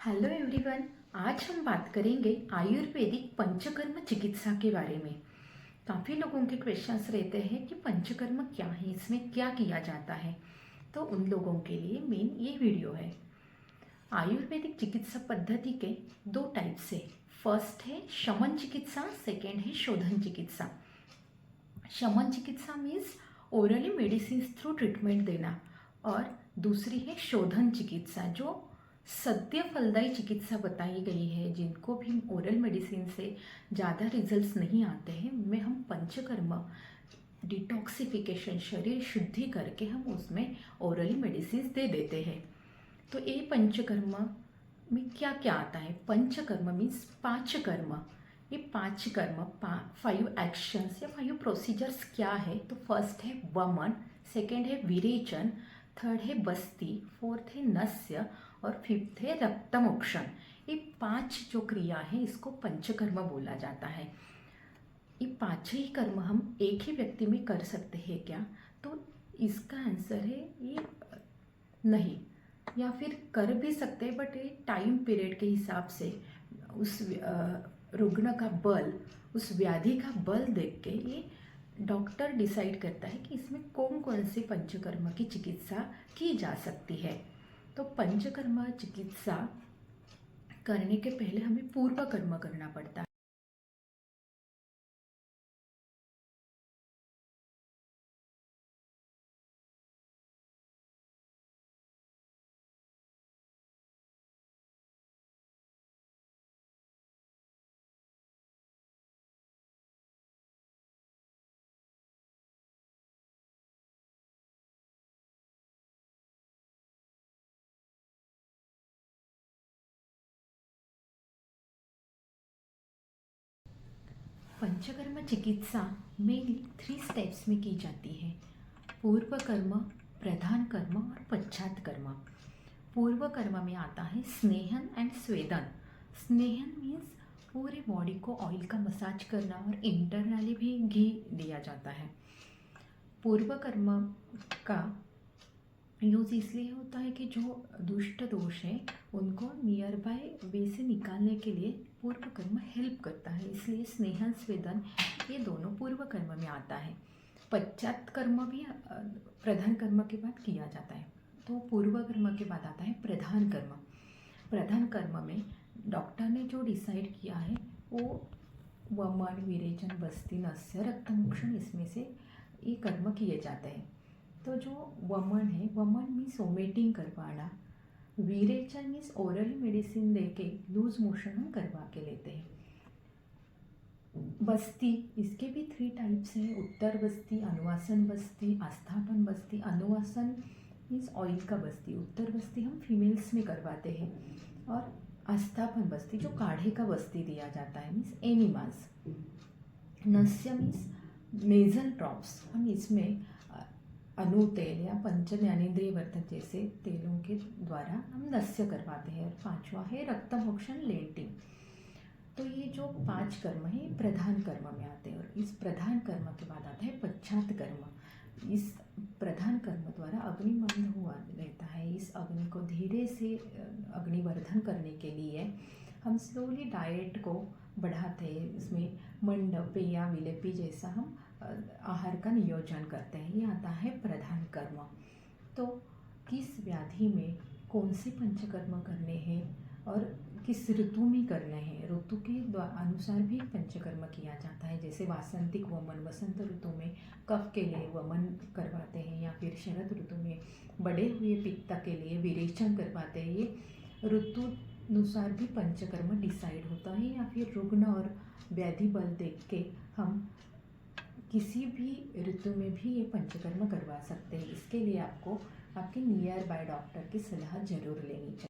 Hello everyone. आज हम बात करेंगे आयुर्वेदिक पंचकर्म चिकित्सा के बारे में। काफ़ी लोगों के क्वेश्चंस रहते हैं कि पंचकर्म क्या है, इसमें क्या किया जाता है। तो उन लोगों के लिए मेन ये वीडियो है। आयुर्वेदिक चिकित्सा पद्धति के दो टाइप्स है। फर्स्ट है शमन चिकित्सा, सेकेंड है शोधन चिकित्सा। शमन चिकित्सा means orally medicine through treatment देना, और दूसरी है शोधन चिकित्सा जो सद्य फलदायी चिकित्सा बताई गई है। जिनको भी ओरल मेडिसिन से ज़्यादा रिजल्ट्स नहीं आते हैं, उनमें हम पंचकर्म डिटॉक्सिफिकेशन, शरीर शुद्धि करके हम उसमें ओरली मेडिसिन दे देते हैं। तो ये पंचकर्म में क्या क्या आता है। पंचकर्म मीन्स पांच कर्म। ये पांच कर्म, 5 एक्शंस या 5 प्रोसीजर्स क्या है। तो फर्स्ट है वमन, सेकेंड है विरेचन, थर्ड है बस्ती, फोर्थ है नस्य और फिफ्थ है रक्तमोक्षण। ये 5 जो क्रिया है इसको पंचकर्म बोला जाता है। ये 5 ही कर्म हम एक ही व्यक्ति में कर सकते हैं क्या? तो इसका आंसर है ये नहीं, या फिर कर भी सकते हैं बट ये टाइम पीरियड के हिसाब से उस रुग्ण का बल, उस व्याधि का बल देख के ये डॉक्टर डिसाइड करता है कि इसमें कौन कौन से पंचकर्म की चिकित्सा की जा सकती है। तो पंचकर्म चिकित्सा करने के पहले हमें पूर्व कर्म करना पड़ता है। पंचकर्म चिकित्सा मेनली 3 स्टेप्स में की जाती है। पूर्व कर्म, प्रधान कर्म और पश्चात कर्म। पूर्व कर्म में आता है स्नेहन एंड स्वेदन। स्नेहन मीन्स पूरे बॉडी को ऑयल का मसाज करना, और इंटरनली भी घी दिया जाता है। पूर्व कर्म का यूज़ इसलिए होता है कि जो दुष्ट दोष है उनको नियर बाय वे से निकालने के लिए पूर्व कर्म हेल्प करता है, इसलिए स्नेहन स्वेदन ये दोनों पूर्व कर्म में आता है। पश्चात कर्म भी प्रधान कर्म के बाद किया जाता है। तो पूर्व कर्म के बाद आता है प्रधान कर्म। प्रधान कर्म में डॉक्टर ने जो डिसाइड किया है वो वमन, विरेचन, बस्ती, नस्य, रक्तमोक्षण, इसमें से ये कर्म किए जाते हैं। तो जो वमन है, वमन मीन्स वोमिटिंग करवाना। विरेचन मीन्स ओरल मेडिसिन देके लूज मोशन हम करवा के लेते हैं। बस्ती, इसके भी 3 टाइप्स हैं। उत्तर बस्ती, अनुवासन बस्ती, आस्थापन बस्ती। अनुवासन मीन्स ऑयल का बस्ती, उत्तर बस्ती हम फीमेल्स में करवाते हैं, और आस्थापन बस्ती जो काढ़े का बस्ती दिया जाता है means enemas. नस्य means nasal drops, हम इसमें अनु तेल या पंच ज्ञानेंद्रिय वर्धक जैसे तेलों के द्वारा हम नस्य करवाते हैं। और 5वां है रक्तमोक्षण, लेंटिंग। तो ये जो 5 कर्म है प्रधान कर्म में आते हैं, और इस प्रधान कर्म के बाद आता है पश्चात कर्म। इस प्रधान कर्म द्वारा अग्निमंद हुआ रहता है। इस अग्नि को धीरे से अग्निवर्धन करने के लिए हम स्लोली डाइट को बढ़ाते हैं। इसमें मंडप या विलेपी जैसा हम आहार का नियोजन करते हैं। ये आता है प्रधान कर्म। तो किस व्याधि में कौन से पंचकर्म करने हैं और किस ऋतु में करने हैं, ऋतु के अनुसार भी पंचकर्म किया जाता है। जैसे वासंतिक वमन, वसंत ऋतु में कफ के लिए वमन करवाते हैं, या फिर शरद ऋतु में बढ़े हुए पित्त के लिए विरेचन करवाते हैं। ये ऋतु अनुसार भी पंचकर्म डिसाइड होता है, या फिर रुग्ण और व्याधि बल देख के हम किसी भी ऋतु में भी ये पंचकर्म करवा सकते हैं। इसके लिए आपको आपके नियर बाय डॉक्टर की सलाह जरूर लेनी चाहिए।